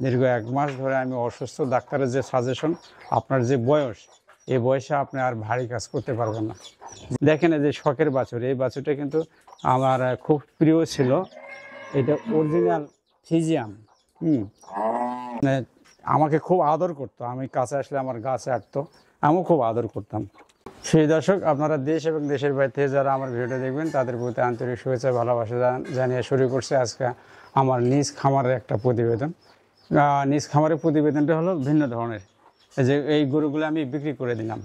দীর্ঘ 1 মাস ধরে আমি অসুস্থ। ডাক্তারের যে সাজেশন, আপনার যে বয়স, এই বয়সে আপনি আর ভারী কাজ করতে পারবেন না। দেখেন এই যে শখের বাছুর, এই বাছুরটা কিন্তু আমার খুব প্রিয় ছিল। এটা অরিজিনাল ফিজিয়াম। মানে আমাকে খুব আদর করতো, আমি কাছে আসলে আমার গাছে আটতো, আমিও খুব আদর করতাম। সেই দর্শক, আপনারা দেশ এবং দেশের বাইরে থেকে যারা আমার ভিডিও দেখবেন তাদের প্রতি আন্তরিক শুভেচ্ছা ভালোবাসা জানিয়ে শুরু করছে আজকে আমার নিজ খামারের একটা প্রতিবেদন। নিজ খামারের প্রতিবেদনটা হলো ভিন্ন ধরনের। যে এই গরুগুলো আমি বিক্রি করে দিলাম,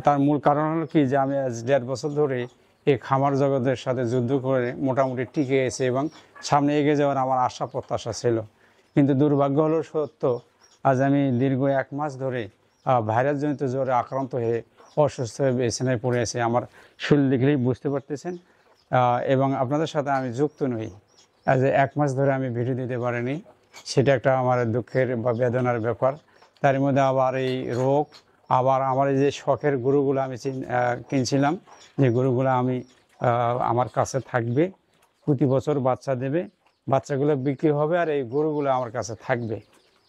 তার মূল কারণ হলো কি, যে আমি আজ 1.5 বছর ধরে এই খামার জগতের সাথে যুদ্ধ করে মোটামুটি টিকে এসে এবং সামনে এগিয়ে যাওয়ার আমার আশা প্রত্যাশা ছিল। কিন্তু দুর্ভাগ্য হলো সত্য, আজ আমি দীর্ঘ 1 মাস ধরে ভাইরাসজনিত জ্বরে আক্রান্ত হয়ে অসুস্থ হয়ে বিছানায় পড়ে আছে। আমার শরীর দেখলেই বুঝতে পারতেছেন। এবং আপনাদের সাথে আমি যুক্ত নই। আজ 1 মাস ধরে আমি ভিডিও দিতে পারিনি, সেটা একটা আমার দুঃখের বা বেদনার ব্যাপার। তার মধ্যে আবার এই রোগ, আবার আমার এই যে শখের গরুগুলো আমি কিনছিলাম, যে গরুগুলো আমি আমার কাছে থাকবে, প্রতি বছর বাচ্চা দেবে, বাচ্চাগুলো বিক্রি হবে আর এই গরুগুলো আমার কাছে থাকবে।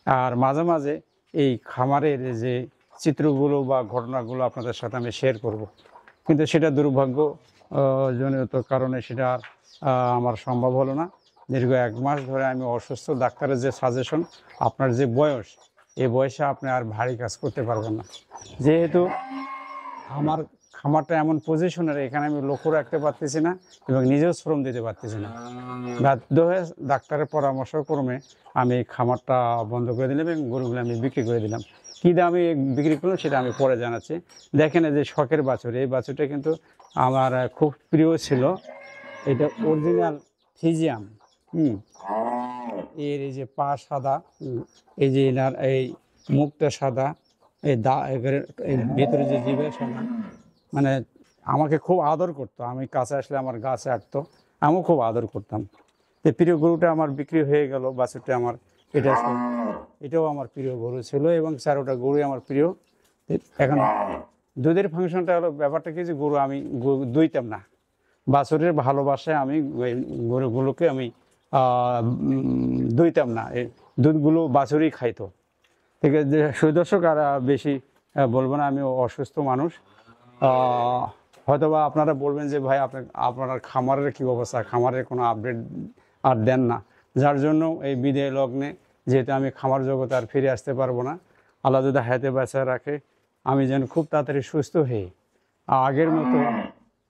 আর মাঝে মাঝে এই খামারের যে চিত্রগুলো বা ঘটনাগুলো আপনাদের সাথে আমি শেয়ার করব। কিন্তু সেটা দুর্ভাগ্যজনিত কারণে সেটা আমার সম্ভব হলো না। দীর্ঘ 1 মাস ধরে আমি অসুস্থ। ডাক্তারের যে সাজেশন, আপনার যে বয়স, এই বয়সে আপনি আর ভারী কাজ করতে পারবেন না। যেহেতু আমার খামারটা এমন পজিশনের, এখানে আমি লক্ষ্য রাখতে পারতেছি না এবং নিজেও শ্রম দিতে পারতেছি না। বাধ্য হয়ে ডাক্তারের পরামর্শক্রমে আমি খামারটা বন্ধ করে দিলাম এবং গরুগুলো আমি বিক্রি করে দিলাম। কী দামে বিক্রি করলাম সেটা আমি পরে জানাচ্ছি। দেখেন এই যে শখের বাছুর, এই বাছুরটা কিন্তু আমার খুব প্রিয় ছিল। এটা অরিজিনাল ফিজিয়াম। এর এই যে পা সাদা, এই যে এনার এই মুখটা সাদা, এই ভেতরে যে জিভে সাদা। মানে আমাকে খুব আদর করতো, আমি কাছে আসলে আমার গাছে আটতো, আমিও খুব আদর করতাম। এই প্রিয় গরুটা আমার বিক্রি হয়ে গেল। বাছুরটা আমার, এটাও আমার প্রিয় গরু ছিল এবং 4টা গরুই আমার প্রিয়। এখন দুধের ফাংশনটা হলো, ব্যাপারটা কি, যে গরু আমি দুইতাম না। বাছুরের ভালোবাসায় আমি গরুগুলোকে আমি দুইতাম না, এই দুধগুলো বাছুরই খাইতো। ঠিক আছে সুদর্শক, আর বেশি বলবো না, আমি অসুস্থ মানুষ। হয়তোবা আপনারা বলবেন যে ভাই আপনার খামারের কী অবস্থা, খামারের কোনো আপডেট আর দেন না, যার জন্য এই বিদায় লগ্নে, যেহেতু আমি খামার জগতে আর ফিরে আসতে পারবো না, আল্লাহ যদি হায়াতে বাঁচায় রাখে, আমি যেন খুব তাড়াতাড়ি সুস্থ হয়ে আগের মতো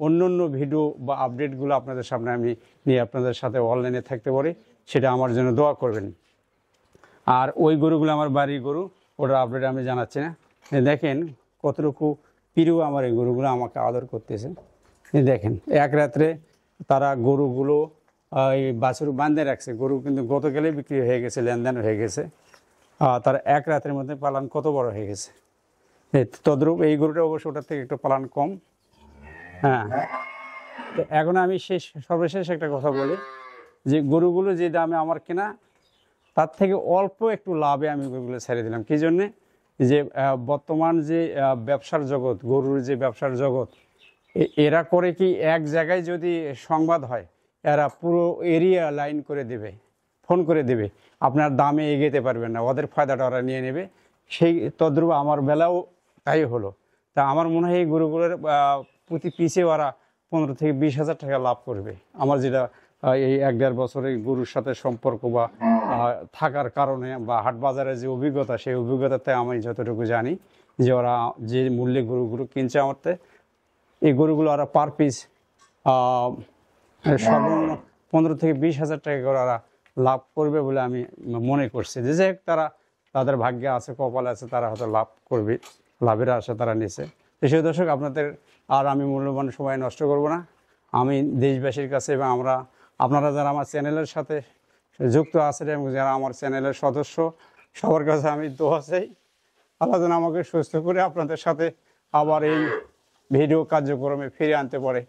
অন্য ভিডিও বা আপডেটগুলো আপনাদের সামনে আমি নিয়ে আপনাদের সাথে অনলাইনে থাকতে পারি, সেটা আমার জন্য দোয়া করবেন। আর ওই গরুগুলো আমার বাড়ির গরু, ওটার আপডেট আমি জানাচ্ছি না। দেখেন কতটুকু প্রিয় আমার এই গরুগুলো আমাকে আদর করতেছে। দেখেন এক রাত্রে তারা গরুগুলো এই বাছুর বাঁধে রাখছে। গরু কিন্তু গতকালেই বিক্রি হয়ে গেছে, লেনদেন হয়ে গেছে। তারা এক রাতের মধ্যে পালন কত বড় হয়ে গেছে। তদ্রূপ এই গরুটা অবশ্য ওটার থেকে একটু পালন কম। হ্যাঁ, তো এখন আমি সর্বশেষ একটা কথা বলি, যে গরুগুলো যে দামে আমার কেনা, তার থেকে অল্প একটু লাভে আমি গরুগুলো ছেড়ে দিলাম। কী জন্যে, যে বর্তমান যে ব্যবসার জগৎ, গরুর যে ব্যবসার জগৎ, এরা করে কি, এক জায়গায় যদি সংবাদ হয়, এরা পুরো এরিয়া লাইন করে দেবে, ফোন করে দেবে, আপনার দামে এগোতে পারবেন না, ওদের ফায়দাটা ওরা নিয়ে নেবে। সেই তদ্রূপ আমার বেলাও তাই হলো। তা আমার মনে হয় এই গরুগুলোর প্রতি পিছে ওরা 15 থেকে 20 হাজার টাকা লাভ করবে। আমার যেটা এই 1-1.5 বছরের গরুর সাথে সম্পর্ক বা থাকার কারণে বা হাট বাজারের যে অভিজ্ঞতা, সেই অভিজ্ঞতাতে আমি যতটুকু জানি, যে ওরা যে মূল্যে গরুগুলো কিনছে আমারতে, এই গরুগুলো ওরা পার পিস সর্বনিম্ন 15 থেকে 20 হাজার টাকা করে ওরা লাভ করবে বলে আমি মনে করছি। যে তারা, তাদের ভাগ্যে আছে, কপালে আছে, তারা হয়তো লাভ করবে, লাভের আশা তারা নিছে। সেই দর্শক, আপনাদের আর আমি মূল্যবান সময় নষ্ট করব না। আমি দেশবাসীর কাছে এবং আপনারা যারা আমার চ্যানেলের সাথে যুক্ত আছেন এবং যারা আমার চ্যানেলের সদস্য, সবার কাছে আমি দোয়া চাই, আল্লাহ যেন আমাকে সুস্থ করে আপনাদের সাথে আবার এই ভিডিও কার্যক্রমে ফিরে আনতে পারে,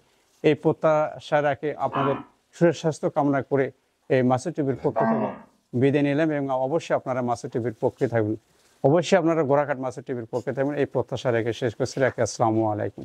এই প্রত্যাশা রাখে আপনাদের সুস্বাস্থ্য কামনা করে এই মাসুদ টিভির পক্ষ থেকে বিদায় নিলাম। এবং অবশ্যই আপনারা মাসুদ টিভির পক্ষে থাকবেন, অবশ্যই আপনারা গোড়াঘাট মাসুদ টিভির পক্ষে থাকবেন, এই প্রত্যাশা রেখে শেষ করছি। আসসালামু আলাইকুম।